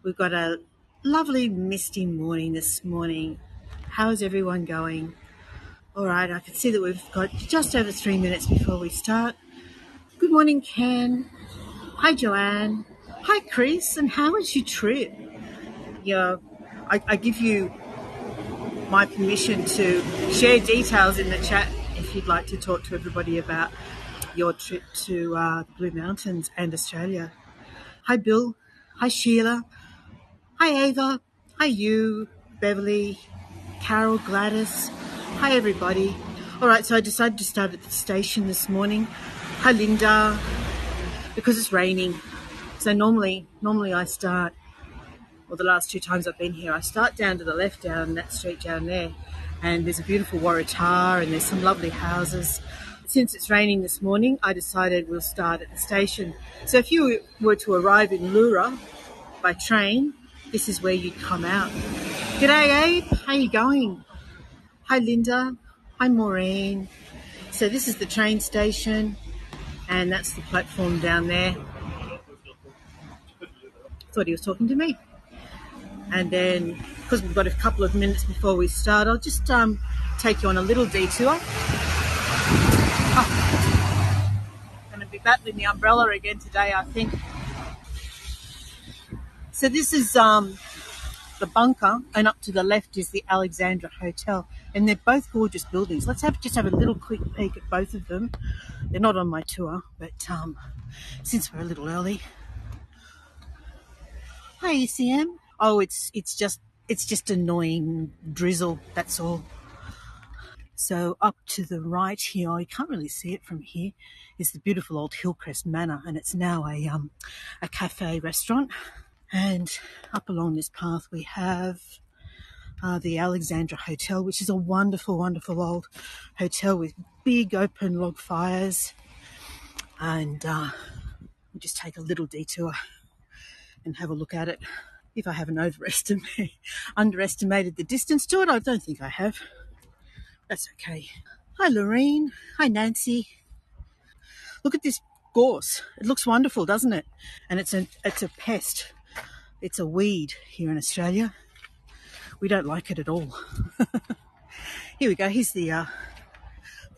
We've got a lovely misty morning this morning. How's everyone going? All right, I can see that we've got just over 3 minutes before we start. Good morning, Ken. Hi, Joanne. Hi, Chris. And how was your trip? Yeah, I give you my permission to share details in the chat if you'd like to talk to everybody about your trip to the Blue Mountains and Australia. Hi, Bill. Hi, Sheila. Hi, Ava. Hi, you, Beverly, Carol, Gladys. Hi, everybody. All right, so I decided to start at the station this morning. Hi, Linda. Because it's raining. So normally I start, well, the last 2 times I've been here, I start down to the left down that street down there. And there's a beautiful Waratah and there's some lovely houses. Since it's raining this morning, I decided we'll start at the station. So if you were to arrive in Leura by train, this is where you'd come out. G'day, Abe. How you going? Hi, Linda. Hi, Maureen. So this is the train station, and that's the platform down there. Thought he was talking to me. And then, because we've got a couple of minutes before we start, I'll just take you on a little detour. Going to be battling the umbrella again today, I think. So this is the bunker, and up to the left is the Alexandra Hotel, and they're both gorgeous buildings. Let's just have a little quick peek at both of them. They're not on my tour, but since we're a little early. Hi, ECM. Oh, it's just annoying drizzle. That's all. So up to the right here, you can't really see it from here, is the beautiful old Hillcrest Manor, and it's now a cafe restaurant. And up along this path we have the Alexandra Hotel, which is a wonderful, wonderful old hotel with big open log fires. And we'll just take a little detour and have a look at it. If I haven't underestimated the distance to it, I don't think I have. That's okay. Hi, Lorraine. Hi, Nancy. Look at this gorse. It looks wonderful, doesn't it? And it's a pest. It's a weed here in Australia. We don't like it at all. Here we go. Here's the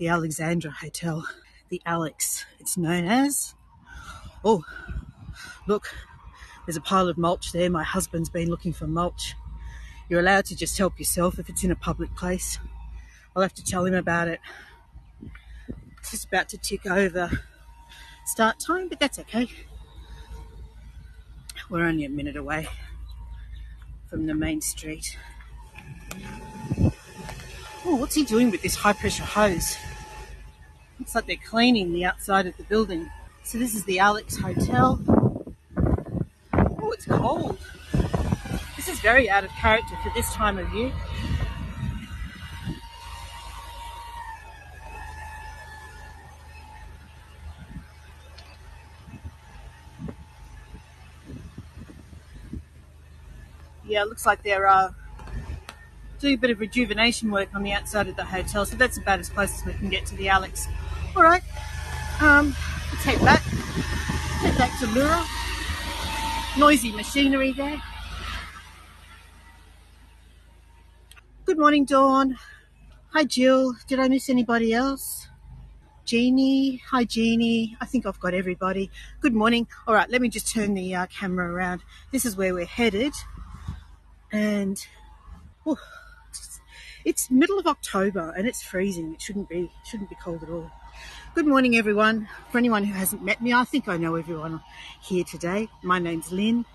Alexandra Hotel. The Alex, it's known as. Oh, look. There's a pile of mulch there. My husband's been looking for mulch. You're allowed to just help yourself if it's in a public place. I'll have to tell him about it. It's just about to tick over start time, but that's okay. We're only a minute away from the main street. Oh, what's he doing with this high pressure hose? Looks like they're cleaning the outside of the building. So this is the Alex Hotel. Oh, it's cold. This is very out of character for this time of year. Yeah, it looks like they're doing a bit of rejuvenation work on the outside of the hotel, so that's about as close as we can get to the Alex. All right, let's head back to Leura. Noisy machinery there. Good morning, Dawn. Hi, Jill. Did I miss anybody else? Jeannie. Hi, Jeannie. I think I've got everybody. Good morning. All right, let me just turn the camera around. This is where we're headed. And it's middle of October and it's freezing. It shouldn't be cold at all. Good morning, everyone. For anyone who hasn't met me, I think I know everyone here today. My name's Lynn,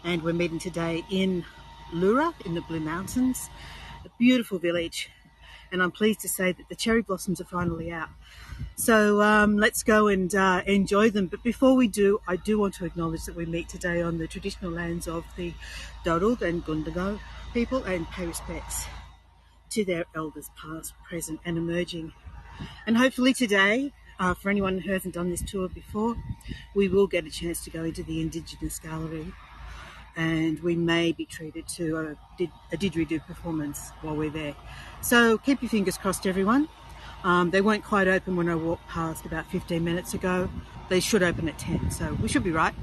and we're meeting today in Leura in the Blue Mountains, a beautiful village. And I'm pleased to say that the cherry blossoms are finally out. So let's go and enjoy them. But before we do, I do want to acknowledge that we meet today on the traditional lands of the Darug and Gundago people, and pay respects to their elders past, present and emerging. And hopefully today, for anyone who hasn't done this tour before, we will get a chance to go into the Indigenous Gallery, and we may be treated to a didgeridoo performance while we're there. So keep your fingers crossed, everyone. They weren't quite open when I walked past about 15 minutes ago. They should open at 10, so we should be right.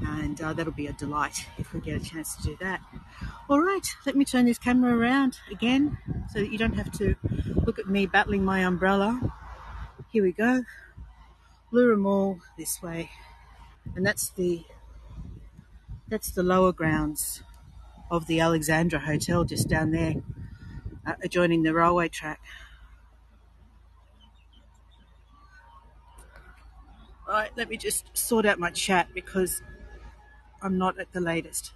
And that'll be a delight if we get a chance to do that. All right, let me turn this camera around again so that you don't have to look at me battling my umbrella. Here we go. Leura Mall this way. And that's the lower grounds of the Alexandra Hotel just down there, adjoining the railway track. All right, let me just sort out my chat because I'm not at the latest.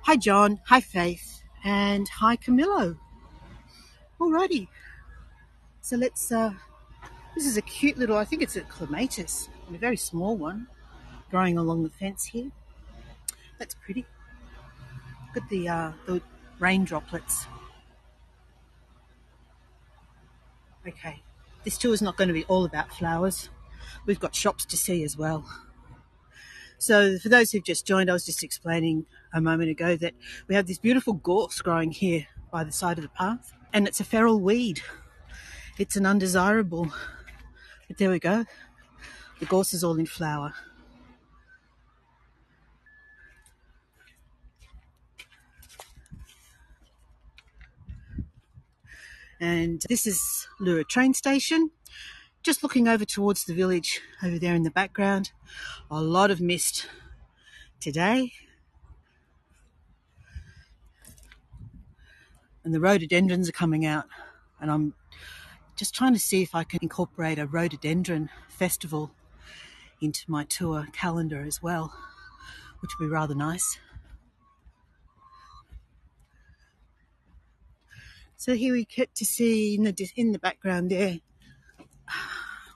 Hi, John. Hi, Faith. And hi, Camillo. Alrighty. So this is a cute little, I think it's a clematis, a very small one, growing along the fence here. That's pretty. Look at the rain droplets. Okay. This tour is not going to be all about flowers. We've got shops to see as well. So for those who've just joined, I was just explaining a moment ago that we have this beautiful gorse growing here by the side of the path, and it's a feral weed. It's an undesirable, but there we go. The gorse is all in flower. And this is Leura train station. Just looking over towards the village over there in the background. A lot of mist today. And the rhododendrons are coming out. And I'm just trying to see if I can incorporate a rhododendron festival into my tour calendar as well, which would be rather nice. So here we get to see in the background there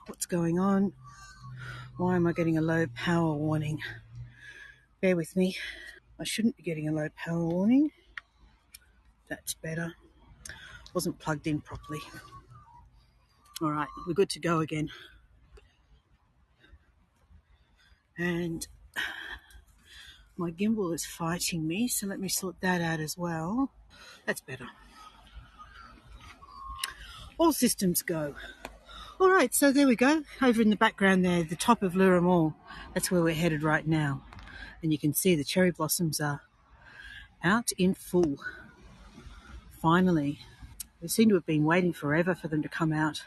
what's going on. Why am I getting a low power warning? Bear with me. I shouldn't be getting a low power warning. That's better. Wasn't plugged in properly. All right, we're good to go again. And my gimbal is fighting me, so let me sort that out as well. That's better. All systems go. All right, so there we go. Over in the background there, the top of Leura Mall. That's where we're headed right now. And you can see the cherry blossoms are out in full. Finally. We seem to have been waiting forever for them to come out.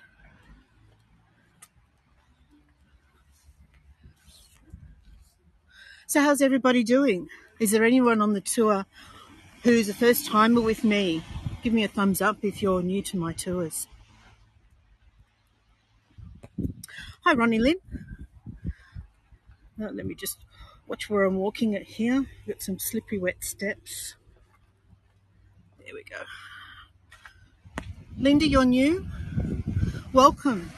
So how's everybody doing? Is there anyone on the tour who's a first timer with me? Give me a thumbs up if you're new to my tours. Hi, Ronnie Lynn. Let me just watch where I'm walking at here. Got some slippery wet steps. There we go. Linda, you're new. Welcome.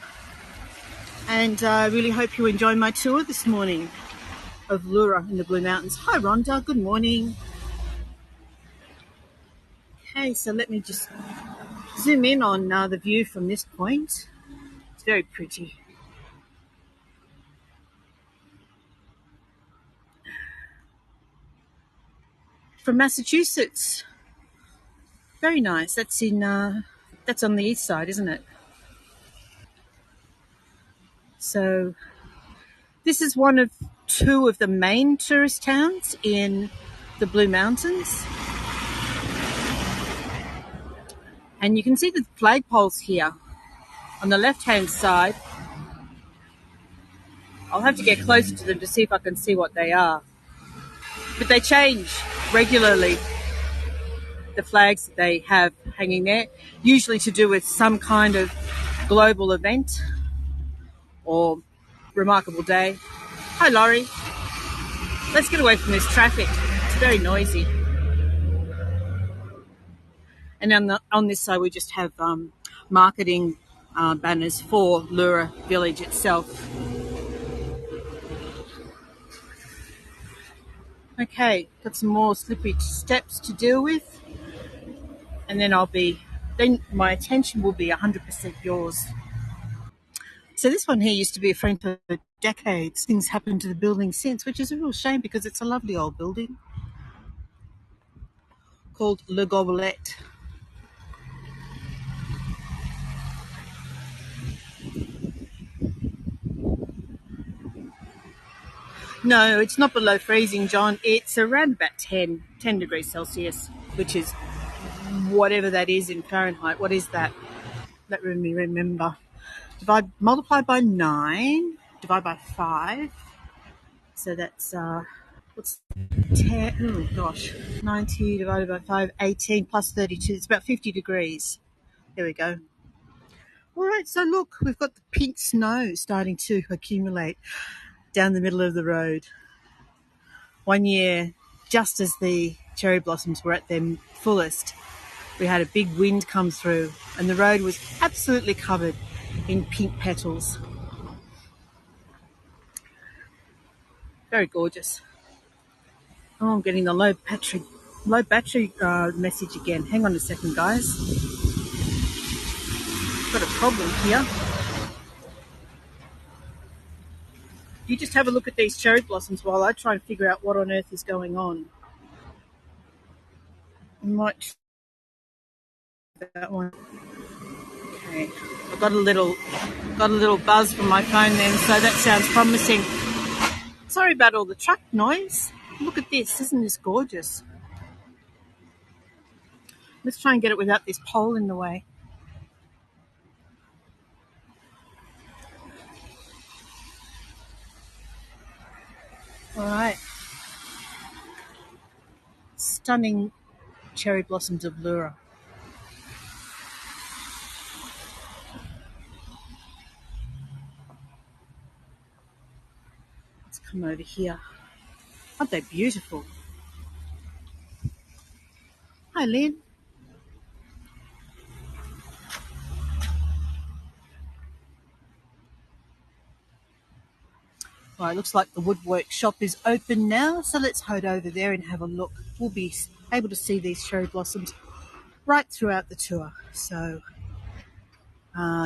And I really hope you enjoy my tour this morning of Leura in the Blue Mountains. Hi, Rhonda. Good morning. Okay, so let me just zoom in on the view from this point. It's very pretty. From Massachusetts. Very nice. That's that's on the east side, isn't it? So this is one of two of the main tourist towns in the Blue Mountains. And you can see the flagpoles here on the left-hand side. I'll have to get closer to them to see if I can see what they are. But they change regularly, the flags that they have hanging there, usually to do with some kind of global event or remarkable day. Hi, Laurie. Let's get away from this traffic. It's very noisy. And on this side, we just have marketing banners for Leura Village itself. Okay, got some more slippery steps to deal with. And then my attention will be 100% yours. So this one here used to be a frame for decades. Things happened to the building since, which is a real shame because it's a lovely old building called Le Gobelette. No, it's not below freezing, John. It's around about 10 degrees Celsius, which is whatever that is in Fahrenheit. What is that? Let me remember. Multiply by 9, divide by 5. So that's, what's 10? Oh, gosh. 90 divided by 5, 18 plus 32. It's about 50 degrees. There we go. All right, so look, we've got the pink snow starting to accumulate down the middle of the road. One year, just as the cherry blossoms were at their fullest, we had a big wind come through and the road was absolutely covered in pink petals. Very gorgeous. Oh, I'm getting the low battery message again. Hang on a second, guys. Got a problem here. You just have a look at these cherry blossoms while I try and figure out what on earth is going on. I might that one. Okay, I've got a little buzz from my phone then, so that sounds promising. Sorry about all the truck noise. Look at this, isn't this gorgeous? Let's try and get it without this pole in the way. All right. Stunning cherry blossoms of Leura. Let's come over here. Aren't they beautiful? Hi, Lynn. All right, looks like the woodwork shop is open now, so let's head over there and have a look. We'll be able to see these cherry blossoms right throughout the tour, so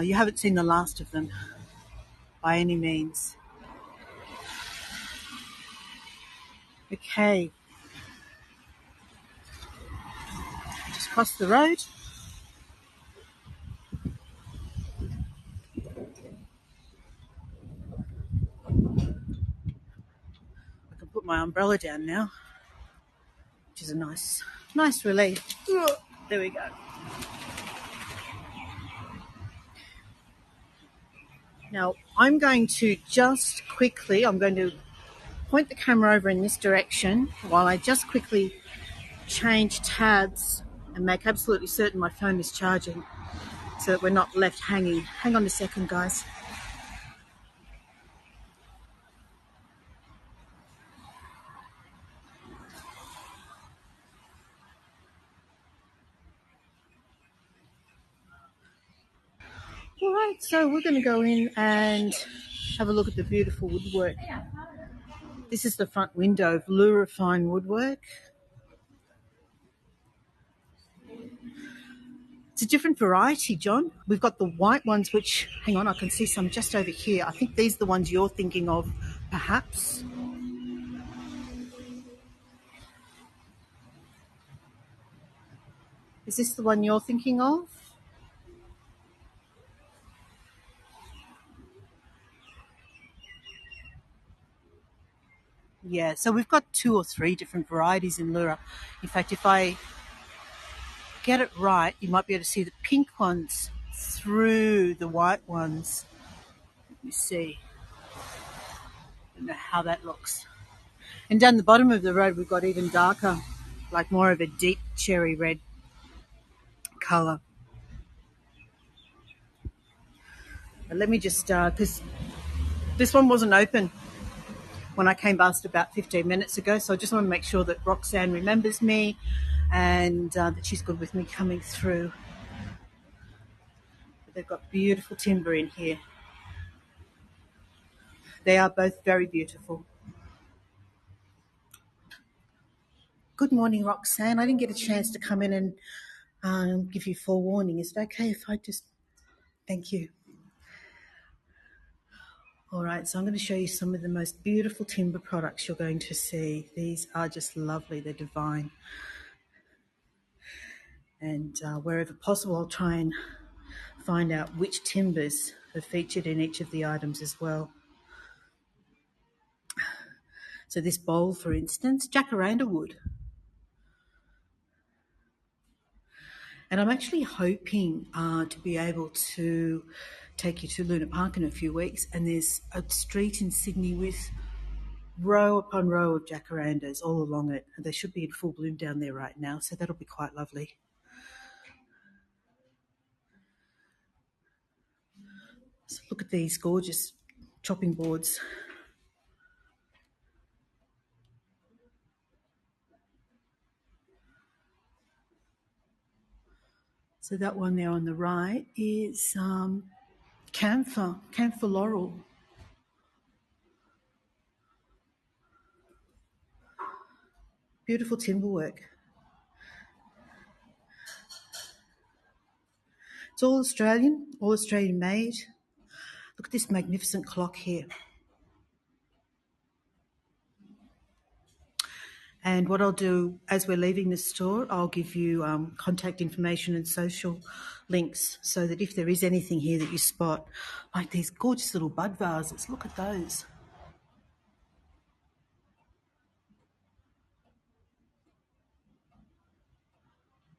you haven't seen the last of them by any means. Okay, just cross the road. I can put my umbrella down now, which is a nice relief. There we go. Now, I'm going to point the camera over in this direction while I just quickly change tabs and make absolutely certain my phone is charging so that we're not left hanging. Hang on a second, guys. All right, so we're going to go in and have a look at the beautiful woodwork. This is the front window of Leura fine woodwork. It's a different variety, John. We've got the white ones, which, hang on, I can see some just over here. I think these are the ones you're thinking of, perhaps. Is this the one you're thinking of? Yeah, so we've got 2 or 3 different varieties in Leura. In fact, if I get it right, you might be able to see the pink ones through the white ones. Let me see. I don't know how that looks. And down the bottom of the road, we've got even darker, like more of a deep cherry red colour. But let me just, because this one wasn't open when I came past about 15 minutes ago, so I just want to make sure that Roxanne remembers me and that she's good with me coming through. But they've got beautiful timber in here. They are both very beautiful. Good morning, Roxanne. I didn't get a chance to come in and give you forewarning. Is it okay if I just... Thank you. All right, so I'm going to show you some of the most beautiful timber products you're going to see. These are just lovely. They're divine. And wherever possible, I'll try and find out which timbers are featured in each of the items as well. So this bowl, for instance, jacaranda wood. And I'm actually hoping to be able to take you to Luna Park in a few weeks. And there's a street in Sydney with row upon row of jacarandas all along it. And they should be in full bloom down there right now, so that'll be quite lovely. So look at these gorgeous chopping boards. So that one there on the right is camphor laurel. Beautiful timber work. It's all Australian made. Look at this magnificent clock here. And what I'll do as we're leaving the store, I'll give you contact information and social links so that if there is anything here that you spot, like these gorgeous little bud vases, look at those.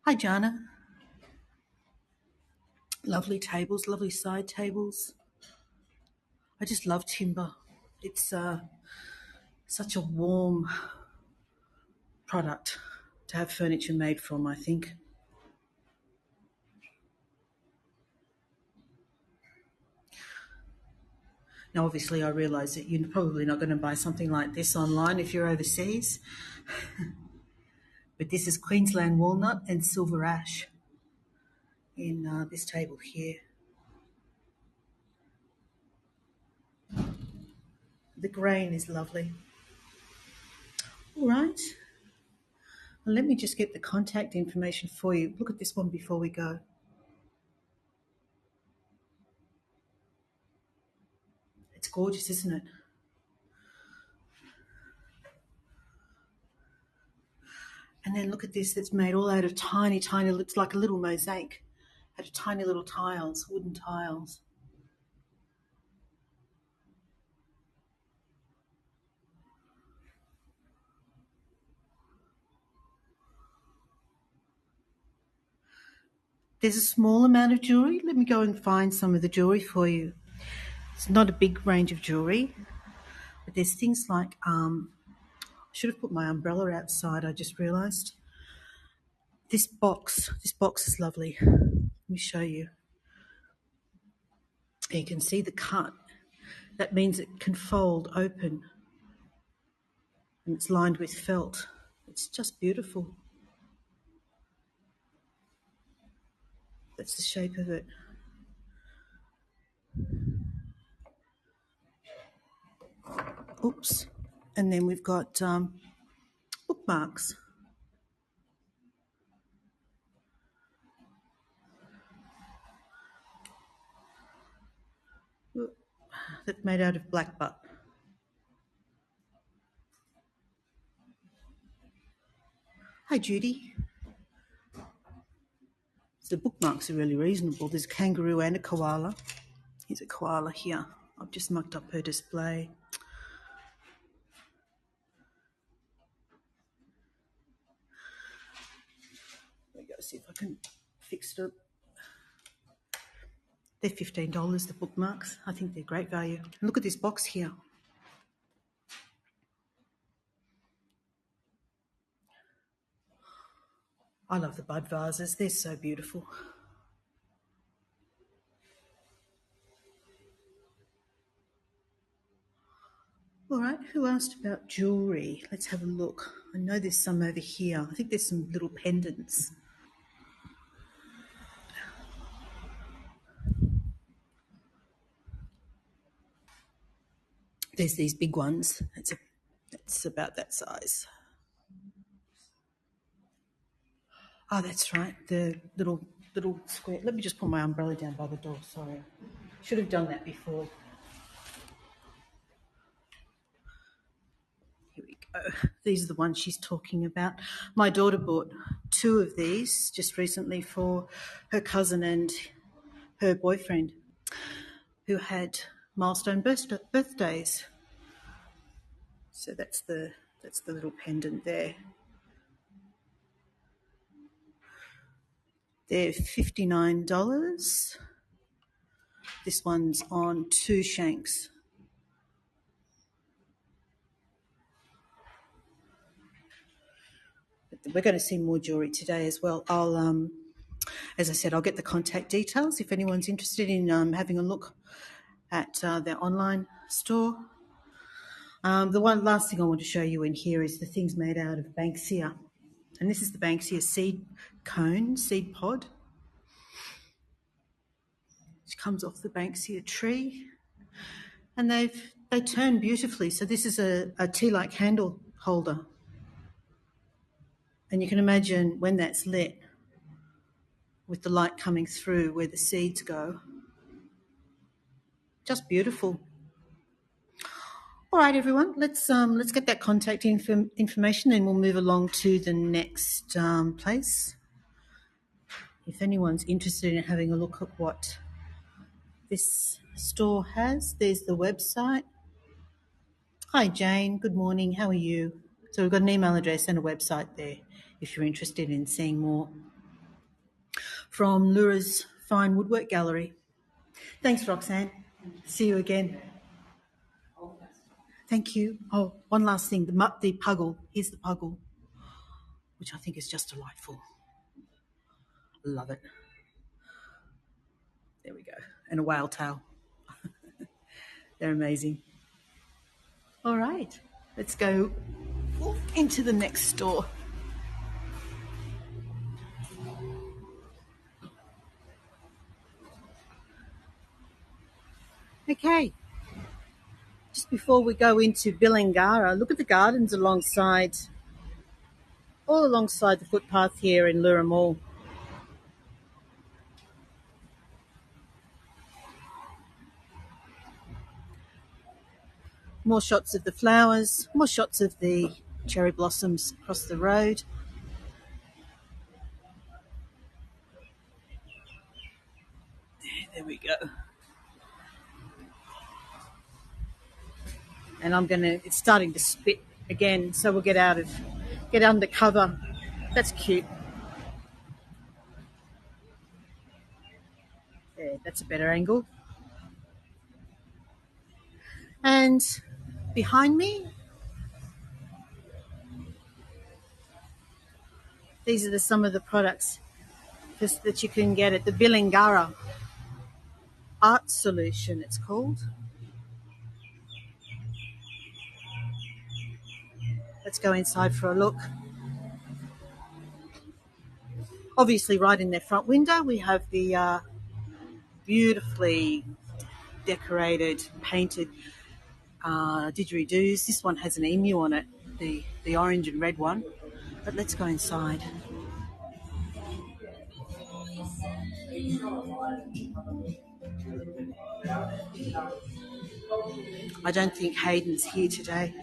Hi, Jana. Lovely tables, lovely side tables. I just love timber. It's such a warm product to have furniture made from, I think. Now, obviously, I realise that you're probably not going to buy something like this online if you're overseas, but this is Queensland walnut and silver ash in this table here. The grain is lovely. All right. Well, let me just get the contact information for you. Look at this one before we go. It's gorgeous, isn't it? And then look at this that's made all out of tiny, looks like a little mosaic, out of tiny little tiles, wooden tiles. There's a small amount of jewellery. Let me go and find some of the jewellery for you. It's not a big range of jewellery, but there's things like, I should have put my umbrella outside, I just realised. This box is lovely. Let me show you. You can see the cut. That means it can fold open. And it's lined with felt. It's just beautiful. That's the shape of it. Oops. And then we've got bookmarks. That's made out of black butt. Hi, Judy. So the bookmarks are really reasonable. There's a kangaroo and a koala. Here's a koala here. I've just mucked up her display. Let me go see if I can fix it up. They're $15, the bookmarks. I think they're great value. And look at this box here. I love the bud vases. They're so beautiful. All right, who asked about jewellery? Let's have a look. I know there's some over here. I think there's some little pendants. There's these big ones. That's about that size. Oh, that's right. The little square. Let me just put my umbrella down by the door. Sorry. Should have done that before. Here we go. These are the ones she's talking about. My daughter bought 2 of these just recently for her cousin and her boyfriend who had milestone birthdays. So that's the little pendant there. They're $59. This one's on 2 shanks. We're going to see more jewellery today as well. As I said, I'll get the contact details if anyone's interested in having a look at their online store. The one last thing I want to show you in here is the things made out of Banksia. And this is the Banksia seed cone, seed pod, which comes off the Banksia tree. And they turn beautifully. So this is a tea-like handle holder. And you can imagine when that's lit, with the light coming through where the seeds go. Just beautiful. All right, everyone, let's get that contact information, and we'll move along to the next place. If anyone's interested in having a look at what this store has, there's the website. Hi, Jane. Good morning. How are you? So we've got an email address and a website there if you're interested in seeing more. From Leura's Fine Woodwork Gallery. Thanks, Roxanne. See you again. Thank you. Oh, one last thing. The puggle. Here's the puggle, which I think is just delightful. Love it. There we go. And a whale tail. They're amazing. All right. Let's go into the next store. Okay. Just before we go into Bilangara, look at the gardens all alongside the footpath here in Leura Mall. More shots of the flowers, more shots of the cherry blossoms across the road. There we go. And it's starting to spit again, so we'll get under cover. That's cute. There, that's a better angle. And behind me, these are some of the products that you can get at the Bilangara Art Solution, it's called. Let's go inside for a look. Obviously, right in their front window, we have the beautifully decorated, painted didgeridoos. This one has an emu on it, the orange and red one. But let's go inside. I don't think Hayden's here today,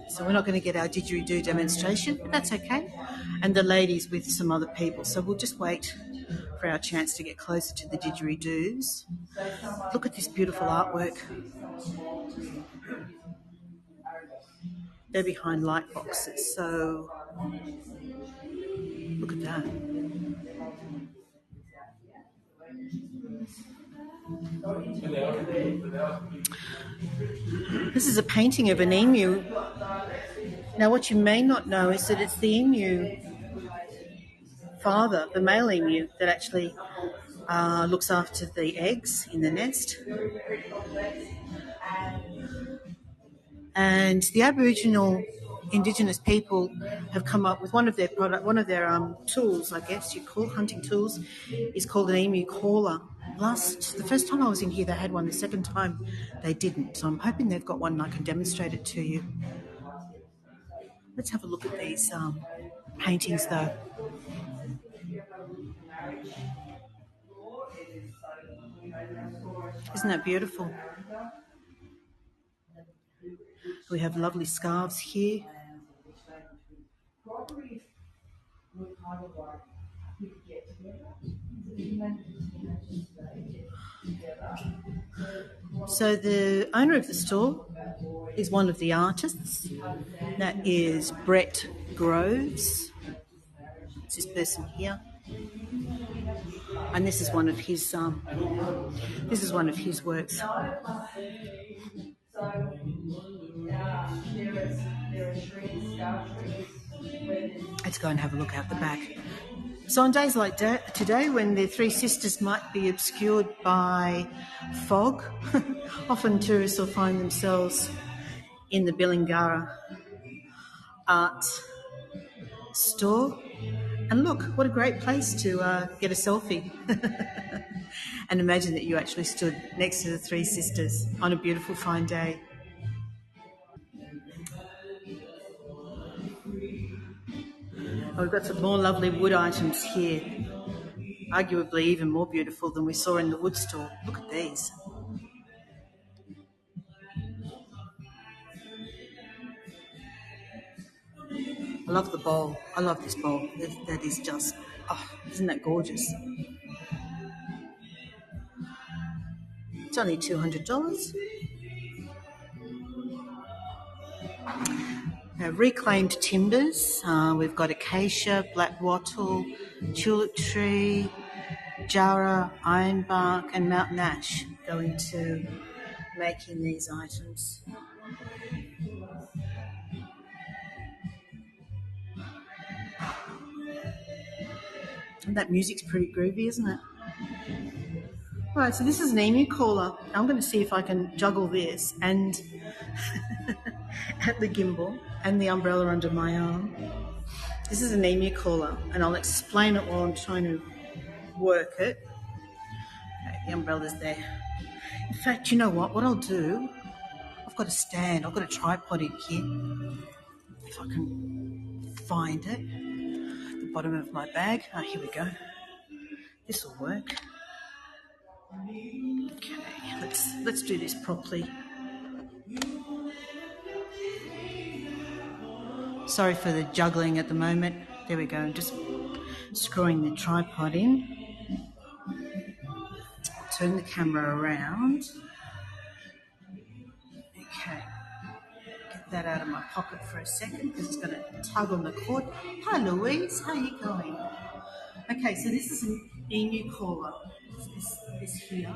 so we're not going to get our didgeridoo demonstration, but that's okay. And the lady's with some other people, so we'll just wait for our chance to get closer to the didgeridoos. Look at this beautiful artwork. They're behind light boxes, so look at that. This is a painting of an emu. Now, what you may not know is that it's the emu father, the male emu, that actually looks after the eggs in the nest. And the Aboriginal Indigenous people have come up with one of their tools, I guess you call hunting tools, is called an emu caller. The first time I was in here, they had one. The second time, they didn't. So I'm hoping they've got one and I can demonstrate it to you. Let's have a look at these paintings, though. Isn't that beautiful? We have lovely scarves here. So the owner of the store is one of the artists. That is Brett Groves. It's this person here, and this is one of his. This is one of his works. Let's go and have a look out the back. So on days like today, when the three sisters might be obscured by fog, often tourists will find themselves in the Bilingara art store. And look, what a great place to get a selfie. And imagine that you actually stood next to the three sisters on a beautiful fine day. Oh, we've got some more lovely wood items here, arguably even more beautiful than we saw in the wood store. Look at these. I love the bowl. I love this bowl. That is just, oh, isn't that gorgeous? It's only $200. Reclaimed timbers. We've got acacia, black wattle, tulip tree, jarrah, ironbark, and mountain ash go into making these items. And that music's pretty groovy, isn't it? All right, so this is an emu caller. I'm going to see if I can juggle this and at the gimbal and the umbrella under my arm. This is an emu caller, and I'll explain it while I'm trying to work it. Okay, the umbrella's there. In fact, you know what? What I'll do, I've got a stand. I've got a tripod in here. If I can find it. The bottom of my bag. Ah, here we go. This will work. Okay, let's do this properly. Sorry for the juggling at the moment. There we go. Just screwing the tripod in. Turn the camera around. Okay. Get that out of my pocket for a second because it's going to tug on the cord. Hi Louise, how are you going? Okay, so this is an emu caller. This here.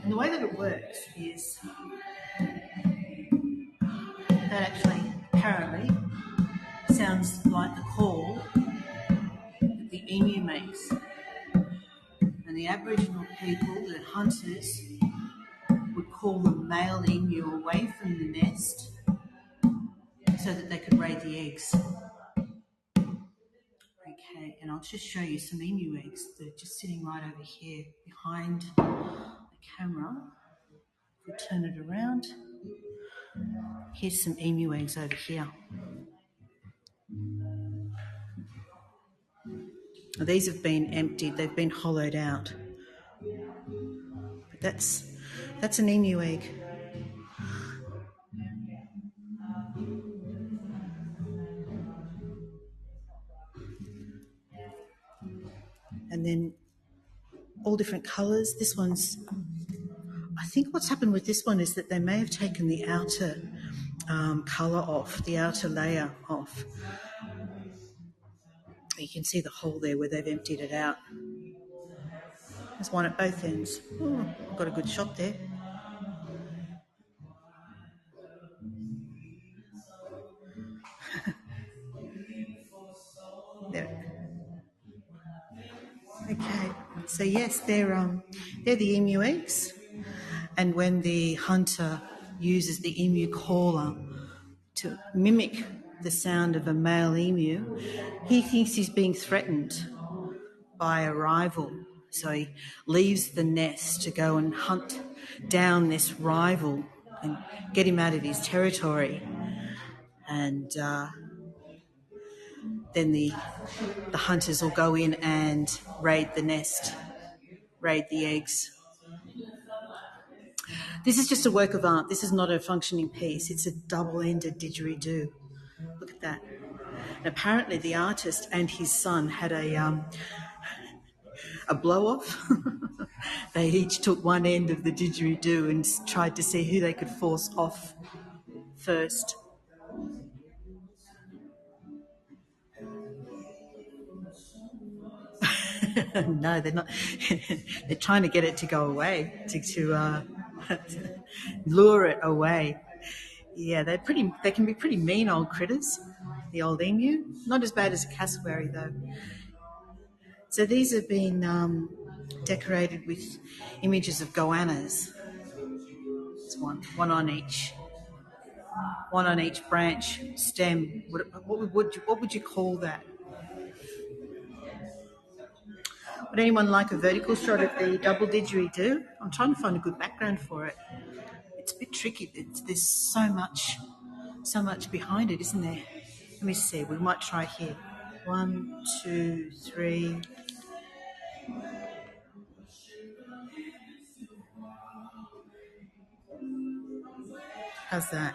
And the way that it works is that actually apparently sounds like the call that the emu makes. And the Aboriginal people, the hunters, would call the male emu away from the nest so that they could raid the eggs. Okay, and I'll just show you some emu eggs. They're just sitting right over here behind the camera. If we turn it around, here's some emu eggs over here. These have been emptied, they've been hollowed out. But that's an emu egg. And then all different colours. This one's, I think what's happened with this one is that they may have taken the outer colour off, the outer layer off. You can see the hole there where they've emptied it out. There's one at both ends. Oh, got a good shot there. There. Okay, so yes, they're the emu eggs, and when the hunter uses the emu caller to mimic the sound of a male emu, he thinks he's being threatened by a rival. So he leaves the nest to go and hunt down this rival and get him out of his territory. And then the hunters will go in and raid the nest, raid the eggs. This is just a work of art. This is not a functioning piece. It's a double-ended didgeridoo. Look at that. And apparently, the artist and his son had a blow off. They each took one end of the didgeridoo and tried to see who they could force off first. No, they're not. They're trying to get it to go away, to lure it away. Yeah, they're pretty. They can be pretty mean old critters. The old emu, not as bad as a cassowary though. So these have been decorated with images of goannas. It's one on each branch stem. What would you call that? Would anyone like a vertical shot of the double didgeridoo? I'm trying to find a good background for it. It's a bit tricky. There's so much behind it, isn't there? Let me see. We might try here. 1, 2, 3. How's that?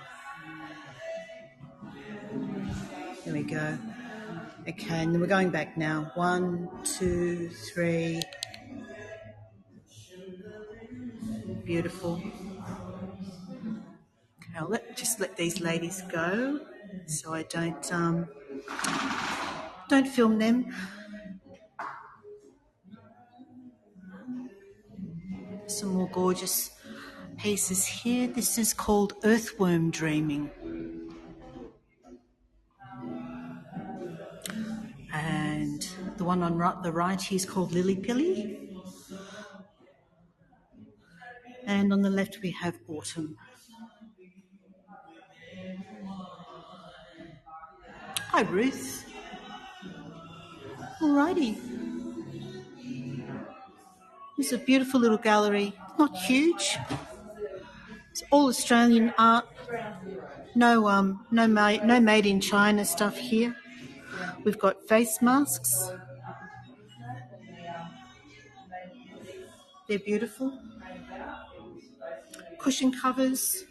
There we go. Okay, and then we're going back now. 1, 2, 3. Beautiful. Okay, I'll just let these ladies go, so I don't film them. Some more gorgeous pieces here. This is called Earthworm Dreaming. And the one on the right here is called Lily Pilly. And on the left we have Autumn. Hi, Ruth. Alrighty. This is a beautiful little gallery. Not huge. It's all Australian art. No made in China stuff here. We've got face masks. They're beautiful. Cushion covers.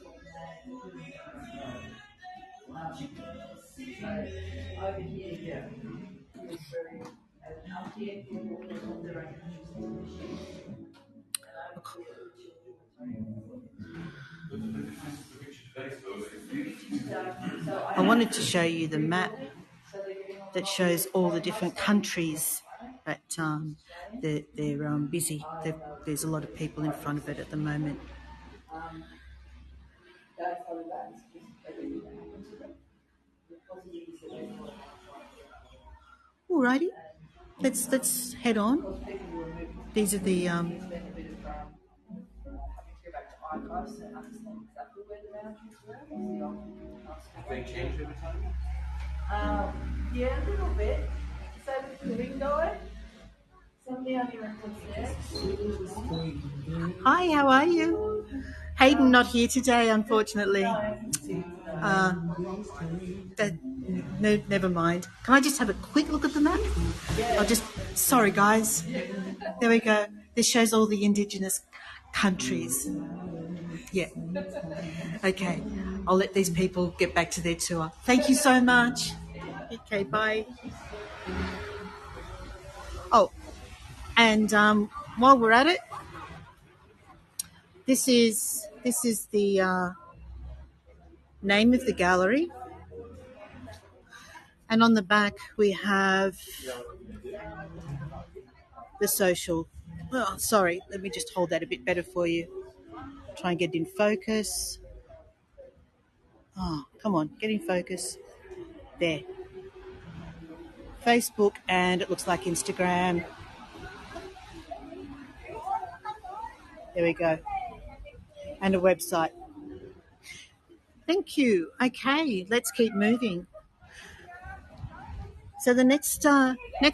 I wanted to show you the map that shows all the different countries that they're busy. There's a lot of people in front of it at the moment. Alrighty, let's head on. These are the They change over time? Yeah, a little bit. So with the window, somebody on your there. Hi, how are you? Hayden not here today, unfortunately. Never mind. Can I just have a quick look at the map? Sorry guys. There we go. This shows all the Indigenous countries. Yeah. Okay. I'll let these people get back to their tour. Thank you so much. Okay, bye. Oh, and while we're at it, this is the name of the gallery, and on the back we have the social. Oh, sorry, let me just hold that a bit better for you. Try and get in focus. Oh, come on, get in focus. There. Facebook, and it looks like Instagram. There we go. And a website. Thank you. Okay, let's keep moving. So the next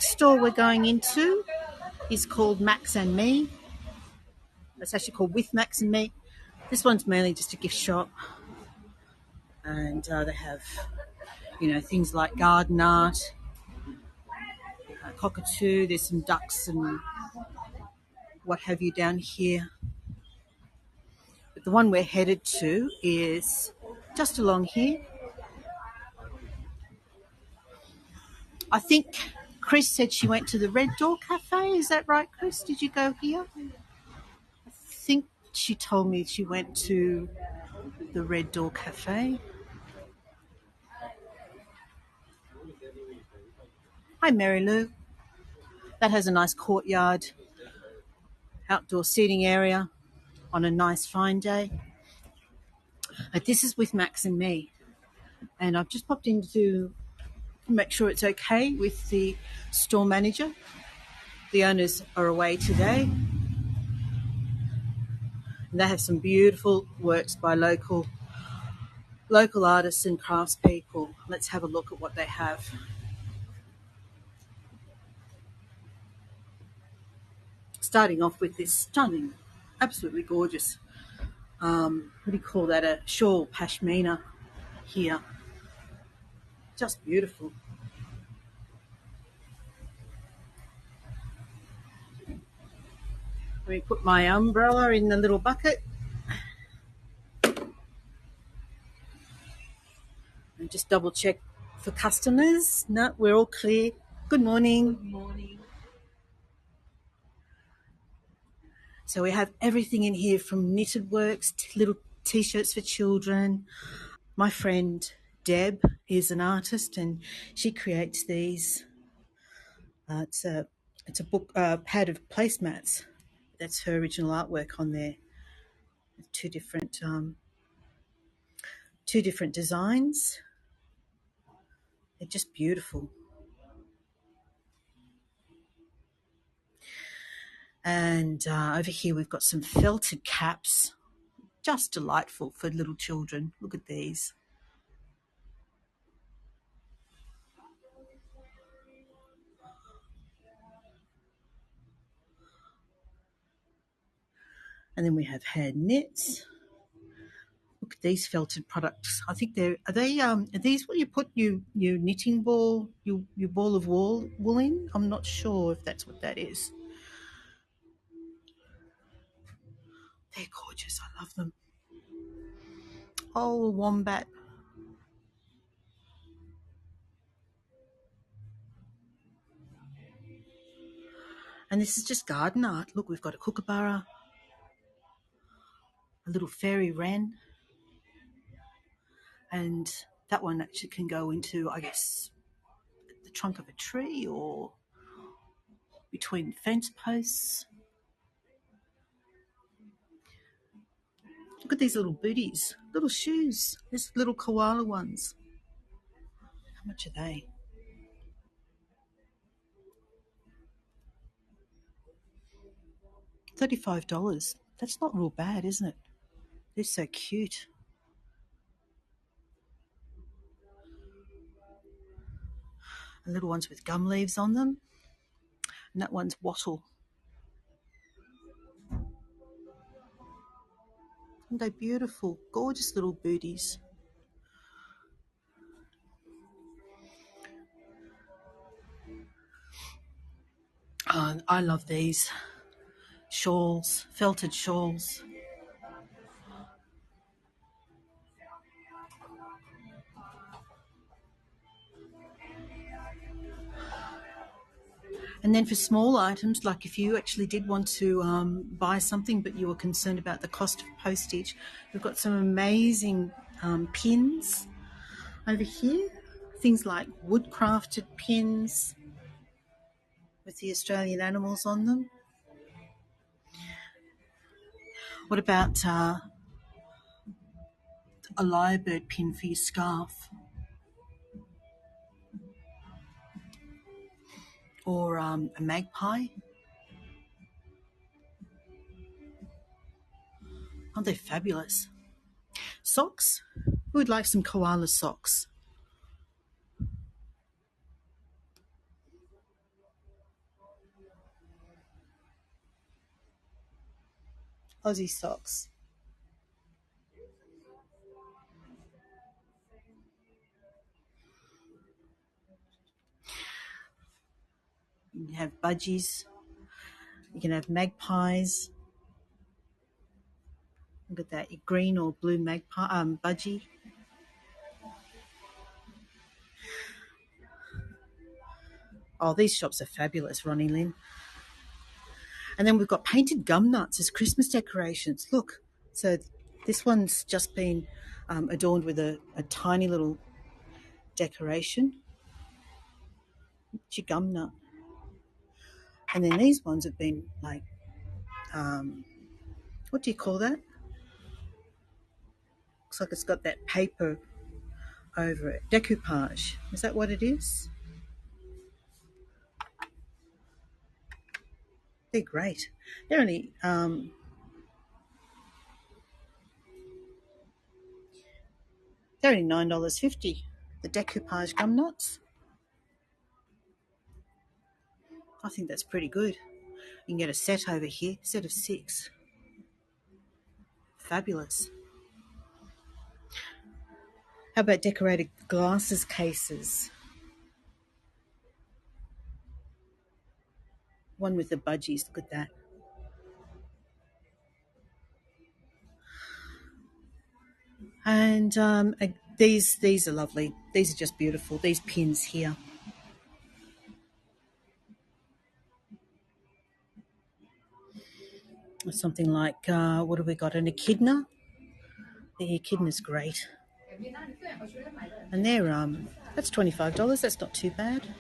store we're going into is called Max and Me. It's actually called With Max and Me. This one's mainly just a gift shop, and they have, things like garden art, cockatoo. There's some ducks and what have you down here. But the one we're headed to is just along here. I think Chris said she went to the Red Door Cafe. Is that right, Chris? Did you go here? I think she told me she went to the Red Door Cafe. Hi, Mary Lou. That has a nice courtyard, outdoor seating area on a nice fine day. This is with Max and me, and I've just popped in to make sure it's okay with the store manager. The owners are away today. And they have some beautiful works by local artists and craftspeople. Let's have a look at what they have. Starting off with this stunning, absolutely gorgeous, what do you call that, a shawl pashmina here. Just beautiful. Let me put my umbrella in the little bucket and just double check for customers. No, we're all clear. Good morning. Good morning. So we have everything in here from knitted works to little t-shirts for children. My friend Deb is an artist and she creates these. It's a book pad of placemats. That's her original artwork on there. Two different designs. They're just beautiful. And over here we've got some felted caps, just delightful for little children. Look at these. And then we have hand knits. Look at these felted products. I think are these what you put your knitting ball, your ball of wool in? I'm not sure if that's what that is. They're gorgeous. I love them. Oh, a wombat. And this is just garden art. Look, we've got a kookaburra, a little fairy wren, and that one actually can go into, I guess, the trunk of a tree or between fence posts. Look at these little booties, little shoes. There's little koala ones. How much are they? $35. That's not real bad, isn't it? They're so cute. And little ones with gum leaves on them. And that one's wattle. Aren't they beautiful? Gorgeous little booties. I love these shawls, felted shawls. And then for small items, like if you actually did want to buy something but you were concerned about the cost of postage, we've got some amazing pins over here. Things like wood-crafted pins with the Australian animals on them. What about a lyrebird pin for your scarf? Or a magpie? Aren't they fabulous? Socks? Who would like some koala socks? Aussie socks. You can have budgies. You can have magpies. Look at that, your green or blue magpie budgie. Oh, these shops are fabulous, Ronnie Lynn. And then we've got painted gum nuts as Christmas decorations. Look, so this one's just been adorned with a tiny little decoration. It's your gum nut. And then these ones have been like, what do you call that? Looks like it's got that paper over it. Decoupage. Is that what it is? They're great. They're only $9.50. The decoupage gum nuts. I think that's pretty good. You can get a set over here, set of 6. Fabulous. How about decorated glasses cases? One with the budgies. Look at that. And these are lovely. These are just beautiful. These pins here. Something like, what have we got? An echidna. The echidna's great. And they're, that's $25. That's not too bad.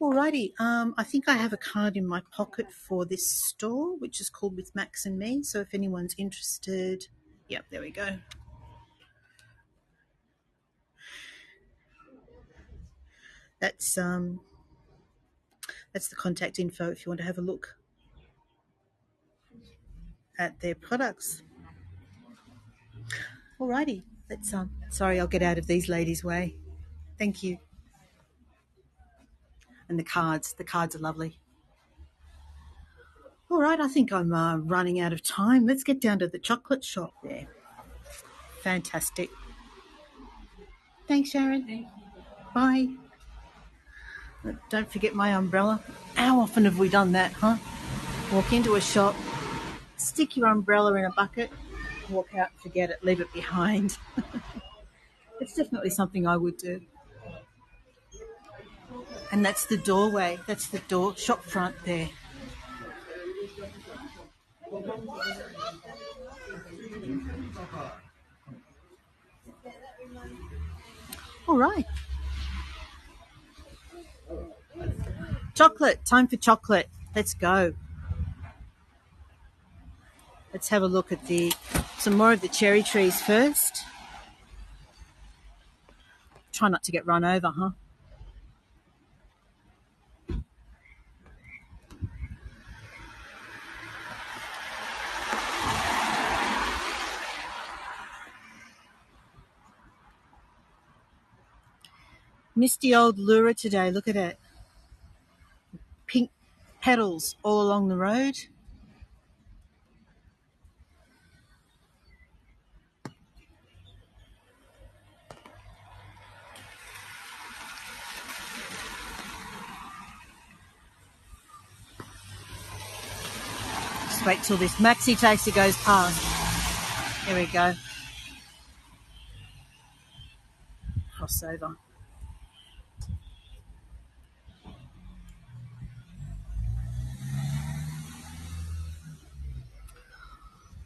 Alrighty, I think I have a card in my pocket for this store, which is called With Max and Me. So if anyone's interested, yep, there we go. That's the contact info if you want to have a look at their products. Alrighty, let's sorry, I'll get out of these ladies' way. Thank you. And the cards are lovely. All right, I think I'm running out of time. Let's get down to the chocolate shop there. Fantastic. Thanks, Sharon. Thank you. Bye. Don't forget my umbrella. How often have we done that, huh? Walk into a shop, stick your umbrella in a bucket, walk out, forget it, leave it behind. It's definitely something I would do. And that's the doorway. That's the door shop front there. All right. Chocolate. Time for chocolate. Let's go. Let's have a look at some more of the cherry trees first. Try not to get run over, huh? Misty old Leura today. Look at it. Pink petals all along the road. Just wait till this maxi taxi goes past. Here we go. Crossover.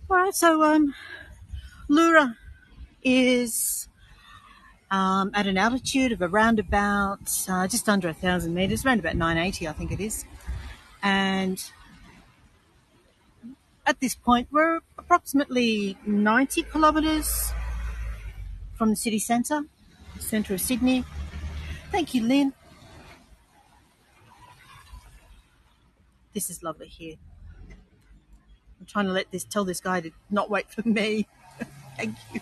All right, so Leura is at an altitude of around about just under 1,000 metres, around about 980, I think it is. And at this point, we're approximately 90 kilometres from the city centre of Sydney. Thank you, Lynn. This is lovely here. I'm trying to tell this guy to not wait for me. Thank you.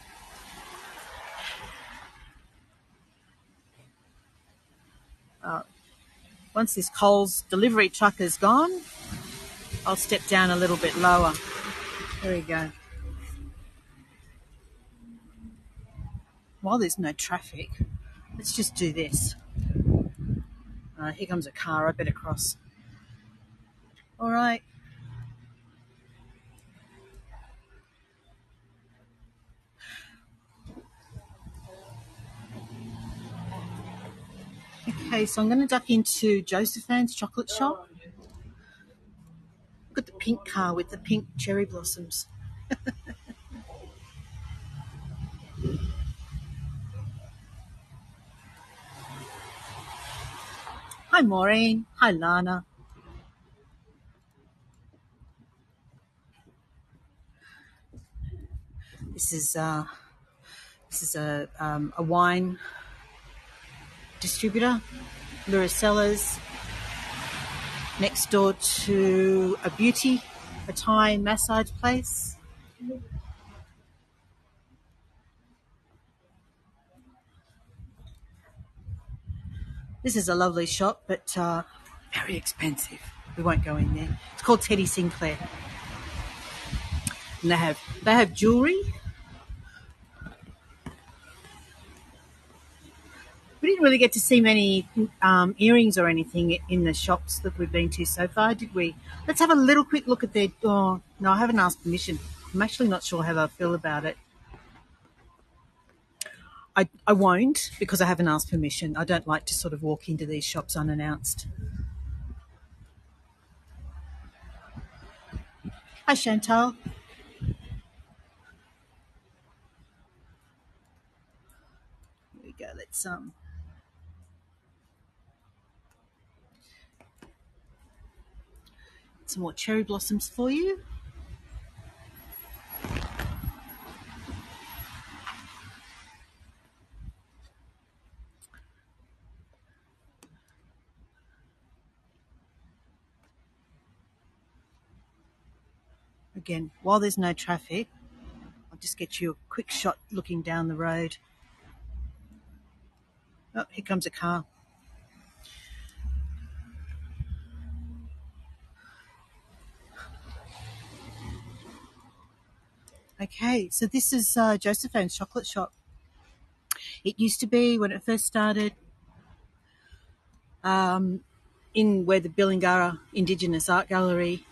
Once this Coles delivery truck is gone, I'll step down a little bit lower. There we go. While there's no traffic, let's just do this. Here comes a car. I better cross. All right. Okay, so I'm going to duck into Josephine's chocolate shop. Look at the pink car with the pink cherry blossoms. Hi, Maureen. Hi, Lana. This is a wine distributor, Leura Cellars, next door to a Thai massage place. This is a lovely shop, but very expensive. We won't go in there. It's called Teddy Sinclair, and they have jewellery. We didn't really get to see many earrings or anything in the shops that we've been to so far, did we? Let's have a little quick look at their. Oh no, I haven't asked permission. I'm actually not sure how I feel about it. I won't because I haven't asked permission. I don't like to sort of walk into these shops unannounced. Hi, Chantal. Here we go. Let's some more cherry blossoms for you. Again, while there's no traffic, I'll just get you a quick shot looking down the road. Oh, here comes a car. Okay, so this is Josephine's chocolate shop. It used to be, when it first started, in where the Billingara Indigenous Art Gallery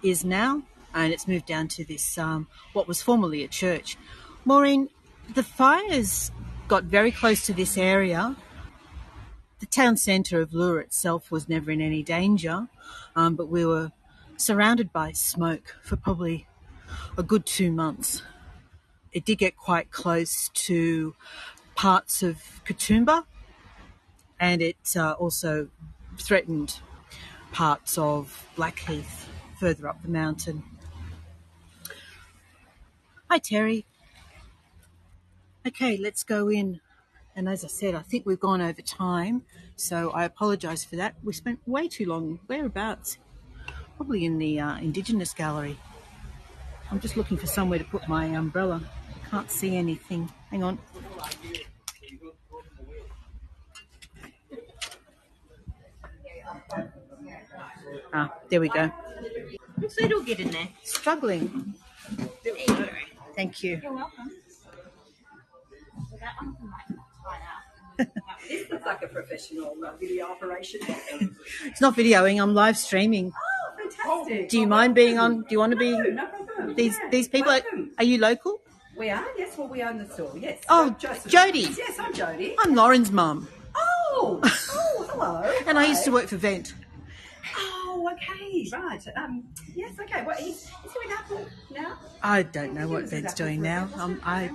is now, and it's moved down to this, what was formerly a church. Maureen, the fires got very close to this area. The town centre of Leura itself was never in any danger, but we were surrounded by smoke for probably a good 2 months. It did get quite close to parts of Katoomba, and it also threatened parts of Blackheath further up the mountain. Hi, Terry. Okay, let's go in. And as I said, I think we've gone over time, so I apologise for that. We spent way too long. Whereabouts? Probably in the Indigenous Gallery. I'm just looking for somewhere to put my umbrella. I can't see anything. Hang on. Ah, there we go. So it'll get in there. Struggling. There you go. Thank you. You're welcome. So that one can tie out. This looks like a professional video operation. It's not videoing. I'm live streaming. Oh, fantastic. Do you mind being on? Do you want to be? No problem. These people. Are you local? We are, yes. Well, we own the store, yes. Oh, Jody. Yes, I'm Jody. I'm Lauren's mum. Oh, hello. And I used to work for Vent. Oh, okay, right. Yes, okay. Well, is he with Apple now? I don't know what Vent's doing now. I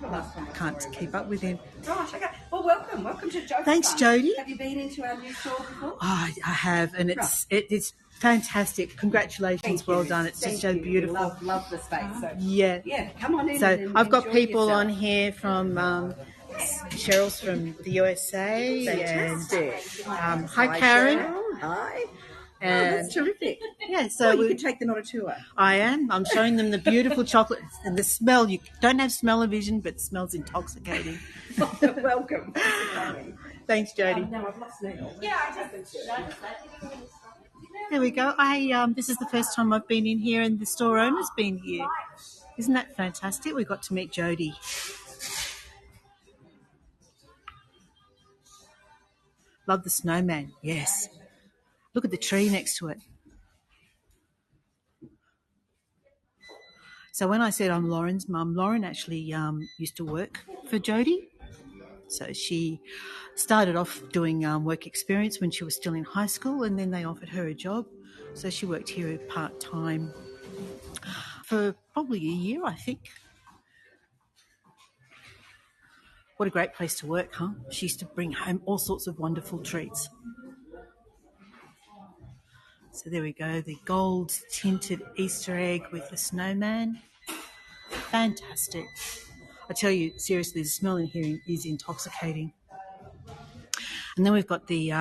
can't keep up with him. Right, okay. Well, welcome to Josephine. Thanks, Jody. Have you been into our new store before? Oh, I have, and it's fantastic. Congratulations, well done. It's just so beautiful. Love the space. So, yeah, come on in. So and I've got enjoy people yourself. on here from Cheryl's from the USA. Fantastic. And hi, Karen. Cheryl. Hi. And That's terrific. yeah, so You can take them on a tour. I am. I'm showing them the beautiful chocolates and the smell. You don't have smell-o-vision, but it smells intoxicating. Welcome. Thanks, Jody. Now I've lost Neil. Yeah, I just There we go. This is the first time I've been in here, and the store owner's been here. Isn't that fantastic? We got to meet Jody. Love the snowman. Yes. Look at the tree next to it. So when I said I'm Lauren's mum, Lauren actually used to work for Jody. So she started off doing work experience when she was still in high school, and then they offered her a job. So she worked here part-time for probably a year, I think. What a great place to work, huh? She used to bring home all sorts of wonderful treats. So there we go, the gold tinted Easter egg with the snowman. Fantastic. I tell you, seriously, the smell in here is intoxicating. And then we've got the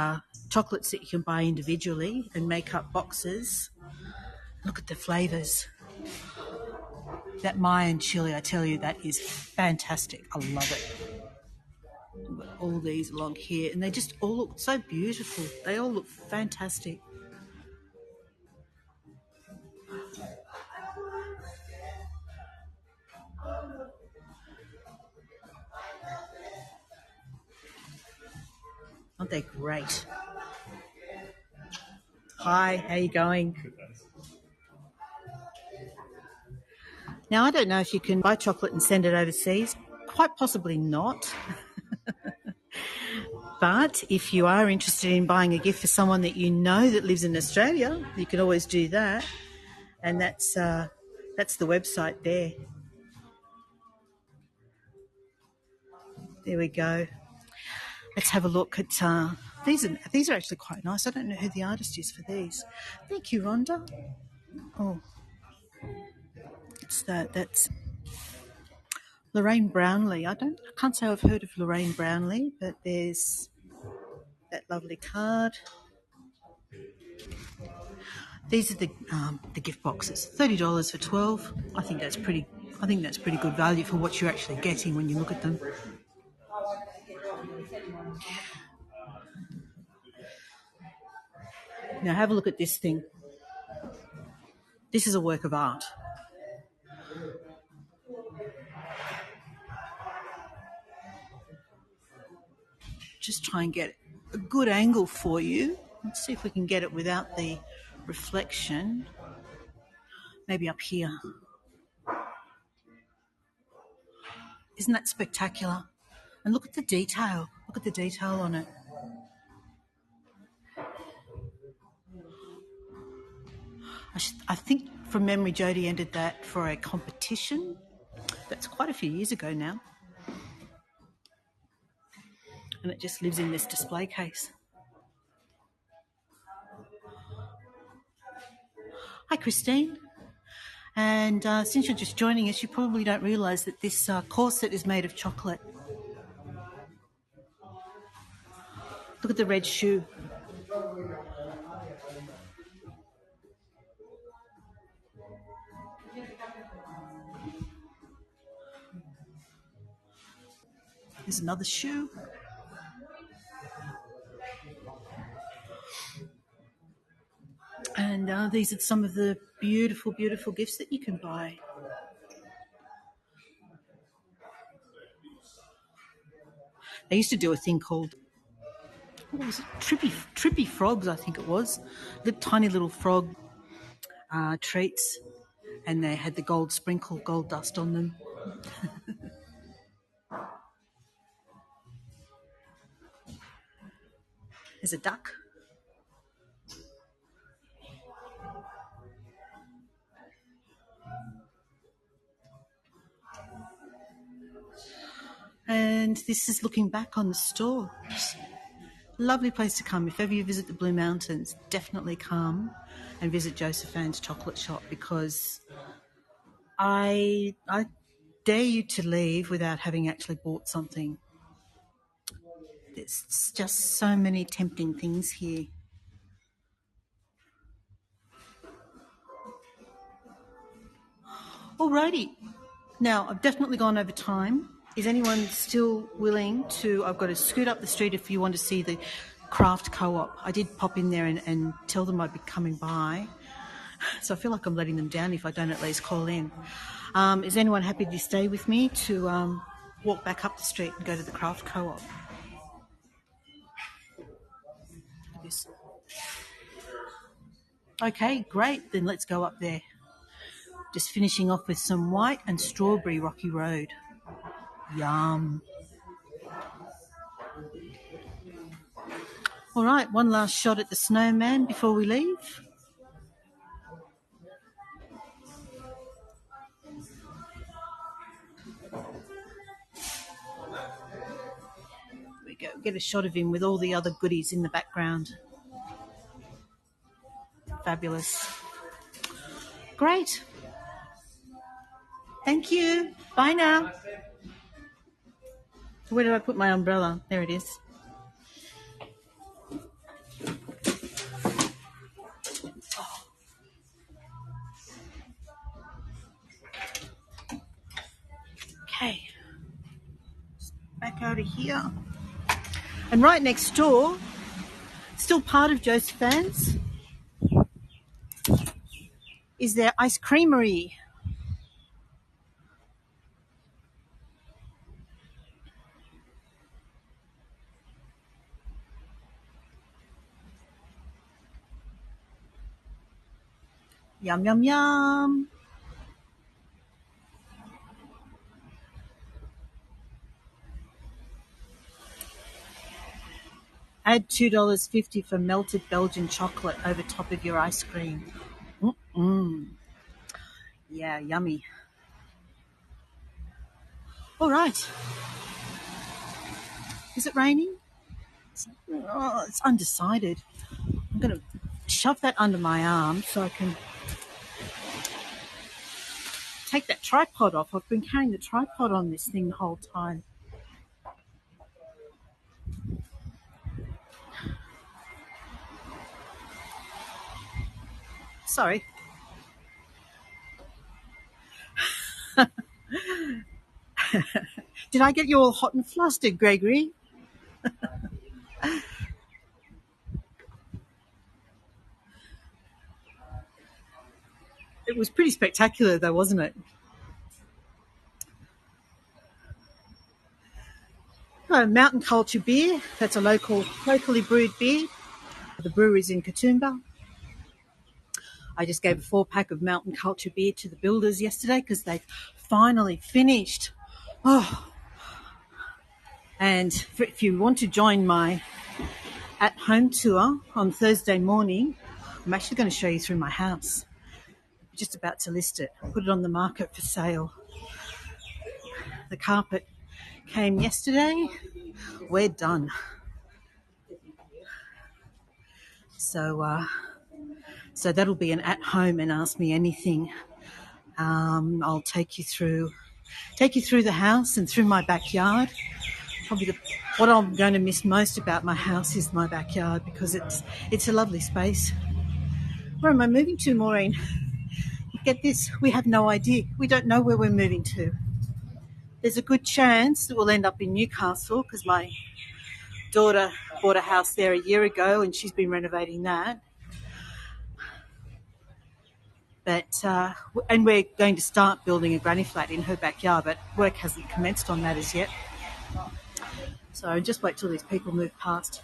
chocolates that you can buy individually and make up boxes. Look at the flavours. That Mayan chili, I tell you, that is fantastic. I love it. We've got all these along here, and they just all look so beautiful. They all look fantastic. Aren't they great? Hi, how you going? Now, I don't know if you can buy chocolate and send it overseas. Quite possibly not. But if you are interested in buying a gift for someone that you know that lives in Australia, you can always do that. And that's the website there. There we go. Let's have a look at these. These are actually quite nice. I don't know who the artist is for these. Thank you, Rhonda. Oh, it's that. That's Lorraine Brownlee. I can't say I've heard of Lorraine Brownlee, but there's that lovely card. These are the gift boxes. $30 for 12. I think that's pretty good value for what you're actually getting when you look at them. Now have a look at this thing. This is a work of art. Just try and get a good angle for you. Let's see if we can get it without the reflection. Maybe up here. Isn't that spectacular? And look at the detail. Look at the detail on it. I think from memory Jodie entered that for a competition. That's quite a few years ago now. And it just lives in this display case. Hi, Christine. And since you're just joining us, you probably don't realise that this corset is made of chocolate. Look at the red shoe. There's another shoe. And these are some of the beautiful, beautiful gifts that you can buy. They used to do a thing called, what was it? Trippy frogs, I think it was. The tiny little frog treats, and they had the gold sprinkle, gold dust on them. There's a duck. And this is looking back on the store. Lovely place to come. If ever you visit the Blue Mountains, definitely come and visit Josephine's chocolate shop, because I dare you to leave without having actually bought something. There's just so many tempting things here. Alrighty. Now, I've definitely gone over time. Is anyone still willing to... I've got to scoot up the street if you want to see the craft co-op. I did pop in there and tell them I'd be coming by. So I feel like I'm letting them down if I don't at least call in. Is anyone happy to stay with me to walk back up the street and go to the craft co-op? Yes. Okay, great. Then let's go up there. Just finishing off with some white and strawberry Rocky Road. Yum. All right, one last shot at the snowman before we leave. We go, get a shot of him with all the other goodies in the background. Fabulous. Great. Thank you. Bye now. Where did I put my umbrella? There it is. Okay. Back out of here. And right next door, still part of Josephine's, is their ice creamery. Yum, yum, yum. Add $2.50 for melted Belgian chocolate over top of your ice cream. Yeah, yummy. All right. Is it raining? It's undecided. I'm going to shove that under my arm so I can take that tripod off. I've been carrying the tripod on this thing the whole time. Sorry. Did I get you all hot and flustered, Gregory? It was pretty spectacular though, wasn't it? Mountain Culture beer. That's a locally brewed beer. The brewery's in Katoomba. I just gave a 4-pack of Mountain Culture beer to the builders yesterday because they've finally finished. Oh, and if you want to join my at-home tour on Thursday morning, I'm actually going to show you through my house. I'm just about to list it, put it on the market for sale. The carpet came yesterday. We're done. So that'll be an at-home and ask me anything. I'll take you through the house and through my backyard. Probably what I'm going to miss most about my house is my backyard because it's a lovely space. Where am I moving to, Maureen? Get this, we have no idea. We don't know where we're moving to. There's a good chance that we'll end up in Newcastle because my daughter bought a house there a year ago and she's been renovating that. But and we're going to start building a granny flat in her backyard, but work hasn't commenced on that as yet. So just wait till these people move past.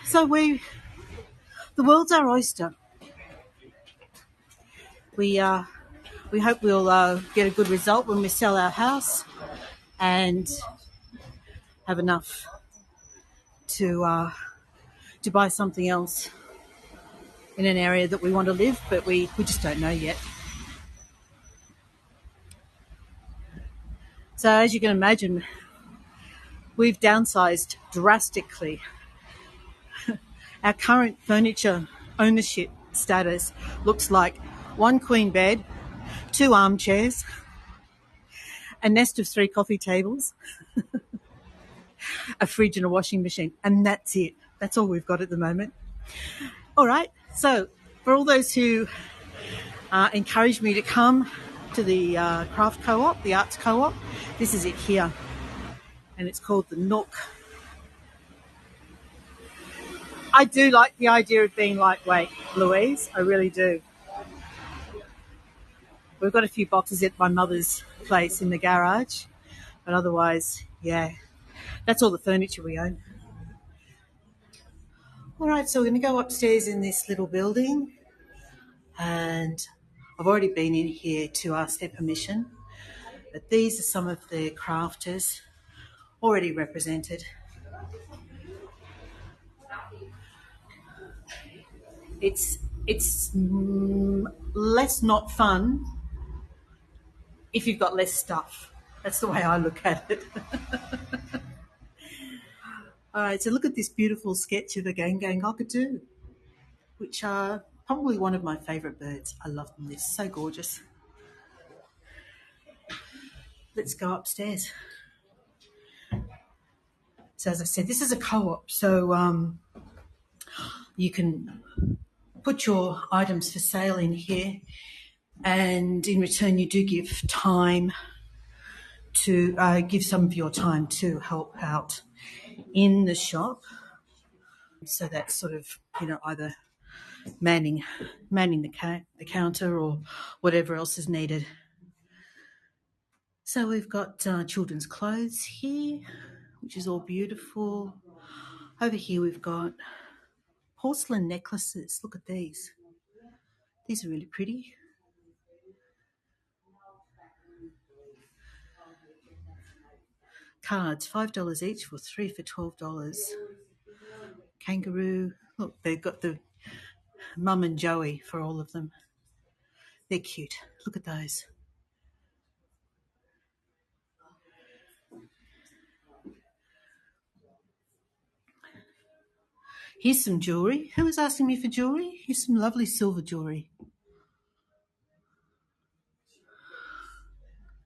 So the world's our oyster. We hope we'll get a good result when we sell our house and have enough to buy something else in an area that we want to live, but we just don't know yet. So as you can imagine, we've downsized drastically. Our current furniture ownership status looks like 1 queen bed, 2 armchairs, a nest of 3 coffee tables, a fridge and a washing machine, and that's it. That's all we've got at the moment. All right, so for all those who encouraged me to come to the craft co-op, the arts co-op, this is it here, and it's called the Nook. I do like the idea of being lightweight, Louise. I really do. We've got a few boxes at my mother's place in the garage, but otherwise, yeah, that's all the furniture we own. All right, so we're going to go upstairs in this little building, and I've already been in here to ask their permission, but these are some of the crafters already represented. it's less not fun if you've got less stuff. That's the way I look at it. All right, so look at this beautiful sketch of a gang cockatoo, which are probably one of my favourite birds. I love them. They're so gorgeous. Let's go upstairs. So as I said, this is a co-op, so you can put your items for sale in here, and in return you do give time to give some of your time to help out in the shop. So that's sort of, either manning the counter or whatever else is needed. So we've got children's clothes here, which is all beautiful. Over here we've got porcelain necklaces. Look at these. These are really pretty. Cards, $5 each for 3 for $12. Kangaroo. Look, they've got the Mum and Joey for all of them. They're cute. Look at those. Here's some jewellery. Who was asking me for jewellery? Here's some lovely silver jewellery.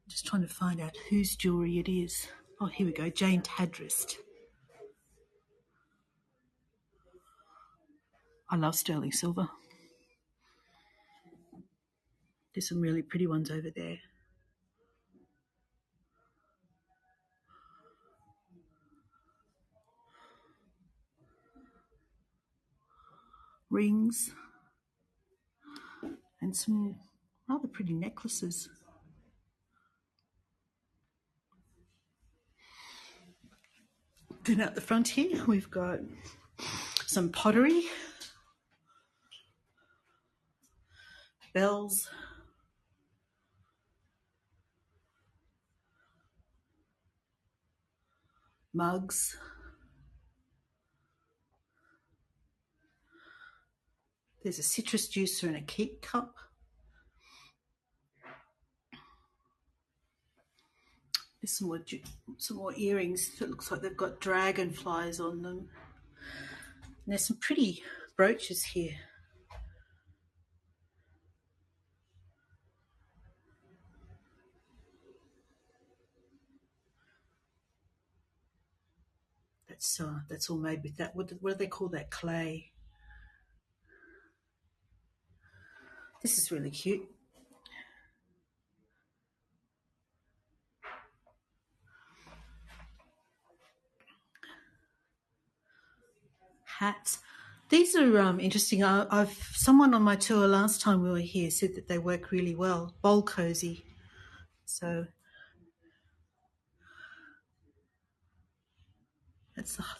Just trying to find out whose jewellery it is. Oh, here we go. Jane Tadrist. I love sterling silver. There's some really pretty ones over there. Rings. And some rather pretty necklaces. Then at the front here, we've got some pottery, bells, mugs, there's a citrus juicer and a keep cup. There's some more earrings that looks like they've got dragonflies on them. And there's some pretty brooches here. That's all made with that. What do they call that? Clay. This is really cute. Hats. These are interesting. Someone on my tour last time we were here said that they work really well. Bowl cozy. So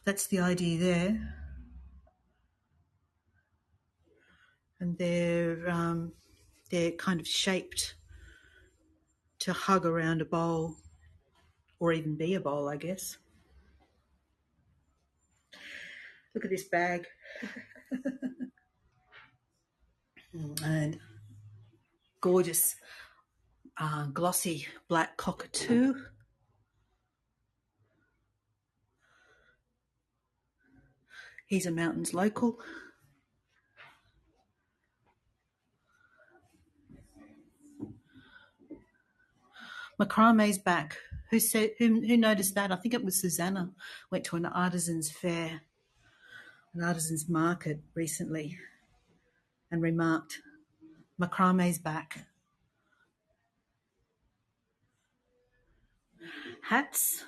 that's the idea there. And they're kind of shaped to hug around a bowl, or even be a bowl, I guess. Look at this bag. And gorgeous glossy black cockatoo. He's a Mountains local. Macrame's back. Who noticed that? I think it was Susanna. Went to an artisans fair, an artisans market recently, and remarked, macrame's back. Hats.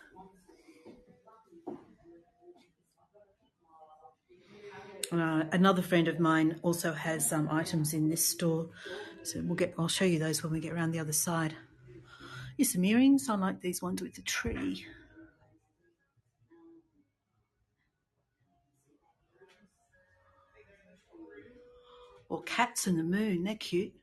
Another friend of mine also has some items in this store, so I'll show you those when we get around the other side. Here's some earrings. I like these ones with the tree. Or cats and the moon. They're cute.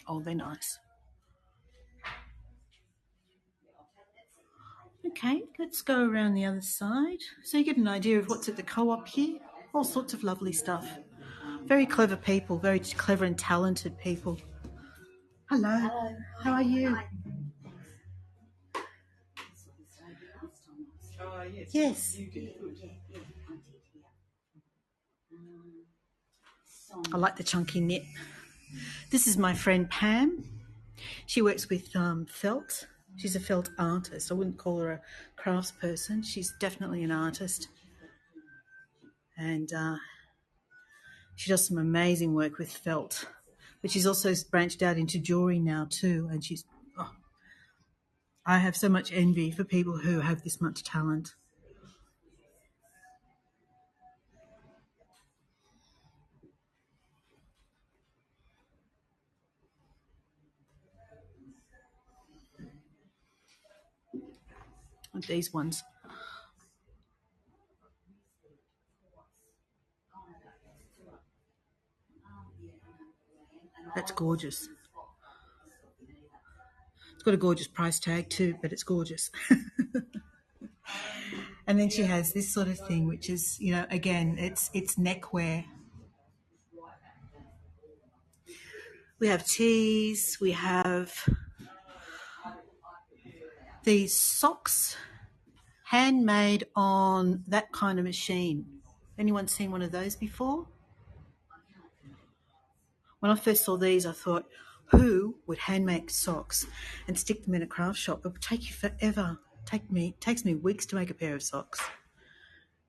Oh, they're nice. Okay, let's go around the other side. So you get an idea of what's at the co-op here. All sorts of lovely stuff. Very clever people, very clever and talented people. Hello. Hello. How are you? Yes. I like the chunky knit. This is my friend Pam. She works with felt. She's a felt artist. I wouldn't call her a craftsperson. She's definitely an artist. And she does some amazing work with felt. But she's also branched out into jewellery now too. And I have so much envy for people who have this much talent. Like these ones. That's gorgeous. It's got a gorgeous price tag too, but it's gorgeous. And then she has this sort of thing, which is, again, it's neckwear. We have tees. We have these socks, handmade on that kind of machine. Anyone seen one of those before? When I first saw these, I thought, who would hand make socks and stick them in a craft shop? It would take you forever. Takes me weeks to make a pair of socks.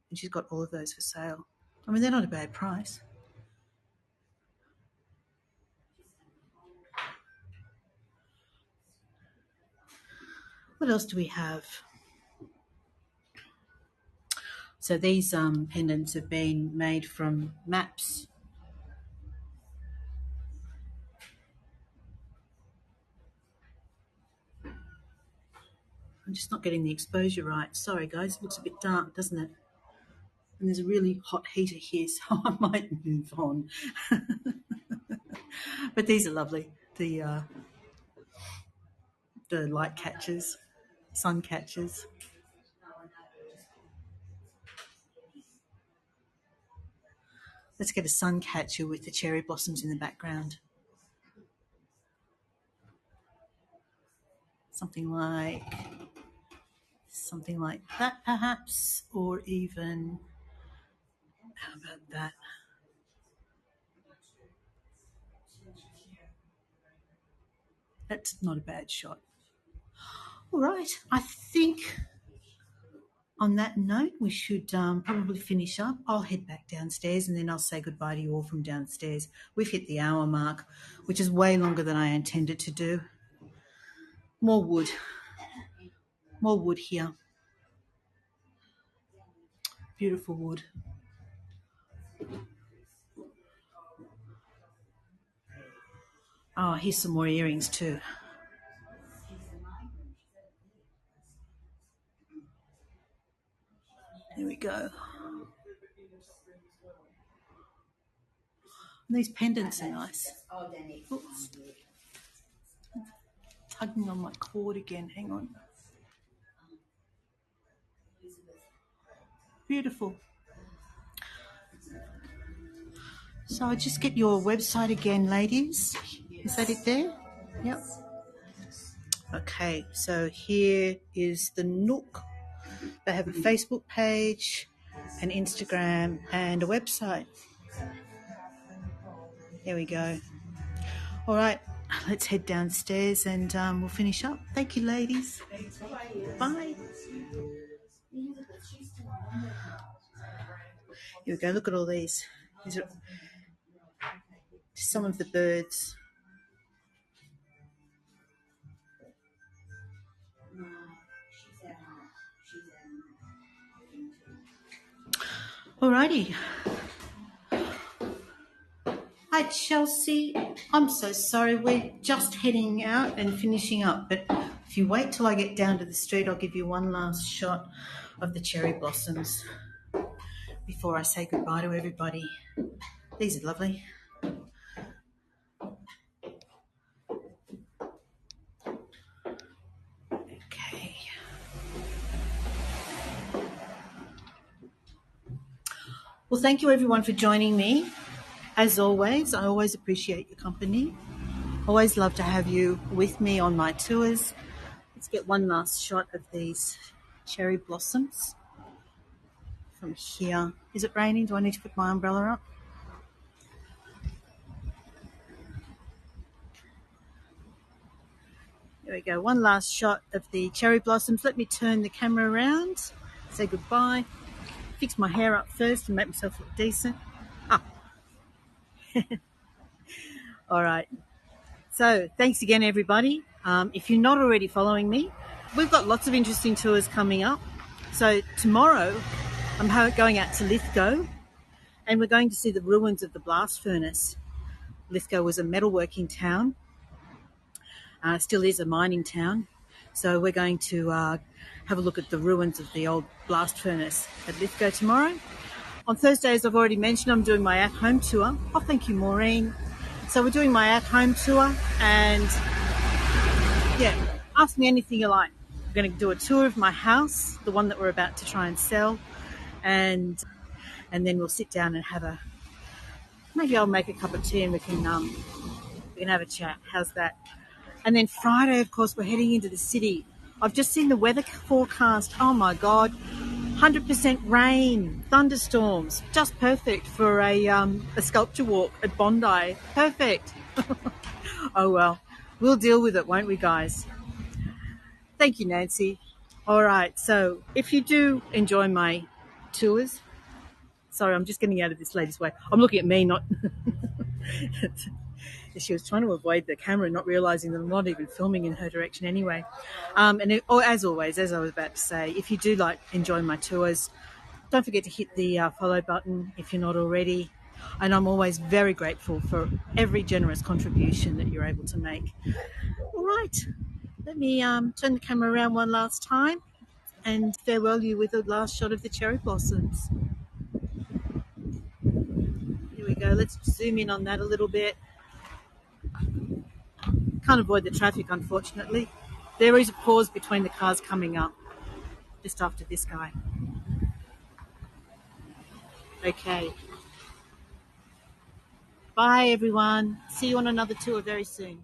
And she's got all of those for sale. I mean, they're not a bad price. What else do we have? So these pendants have been made from maps. I'm just not getting the exposure right. Sorry, guys. It looks a bit dark, doesn't it? And there's a really hot heater here, so I might move on. But these are lovely. The light catchers, sun catchers. Let's get a sun catcher with the cherry blossoms in the background. Something like that, perhaps, or even, how about that? That's not a bad shot. All right, I think on that note, we should probably finish up. I'll head back downstairs and then I'll say goodbye to you all from downstairs. We've hit the hour mark, which is way longer than I intended to do. More wood here. Beautiful wood. Oh, here's some more earrings too. There we go. And these pendants are nice. Oops. Tugging on my cord again. Hang on. Beautiful. So I'll just get your website again, ladies. Is that it there? Yep. Okay, so here is the Nook. They have a Facebook page, an Instagram, and a website. There we go. All right, let's head downstairs and we'll finish up. Thank you, ladies. Bye. Here we go. Look at all these. These are some of the birds. Alrighty. Hi, Chelsea. I'm so sorry. We're just heading out and finishing up. But if you wait till I get down to the street, I'll give you one last shot of the cherry blossoms before I say goodbye to everybody. These are lovely. Okay. Well, thank you everyone for joining me. As always, I always appreciate your company. Always love to have you with me on my tours. Let's get one last shot of these cherry blossoms from here. Is it raining? Do I need to put my umbrella up? There we go. One last shot of the cherry blossoms. Let me turn the camera around, say goodbye, fix my hair up first and make myself look decent. Ah. All right. So thanks again, everybody. If you're not already following me, we've got lots of interesting tours coming up. So tomorrow I'm going out to Lithgow and we're going to see the ruins of the blast furnace. Lithgow was a metalworking town, still is a mining town. So we're going to have a look at the ruins of the old blast furnace at Lithgow tomorrow. On Thursday, as I've already mentioned, I'm doing my at-home tour. Oh, thank you, Maureen. So we're doing my at-home tour and, yeah, ask me anything you like. I'm going to do a tour of my house, the one that we're about to try and sell, and then we'll sit down and maybe I'll make a cup of tea and we can have a chat. How's that? And then Friday, of course, we're heading into the city. I've just seen the weather forecast. Oh, my God. 100% rain, thunderstorms. Just perfect for a sculpture walk at Bondi. Perfect. Oh, well. We'll deal with it, won't we, guys? Thank you, Nancy. All right. So if you do enjoy my tours... Sorry, I'm just getting out of this lady's way. I'm looking at me, not... She was trying to avoid the camera, not realising that I'm not even filming in her direction anyway. As always, as I was about to say, if you do enjoy my tours, don't forget to hit the follow button if you're not already. And I'm always very grateful for every generous contribution that you're able to make. All right, let me turn the camera around one last time and farewell you with a last shot of the cherry blossoms. Here we go. Let's zoom in on that a little bit. Can't avoid the traffic, unfortunately. There is a pause between the cars coming up, just after this guy. Okay. Bye, everyone. See you on another tour very soon.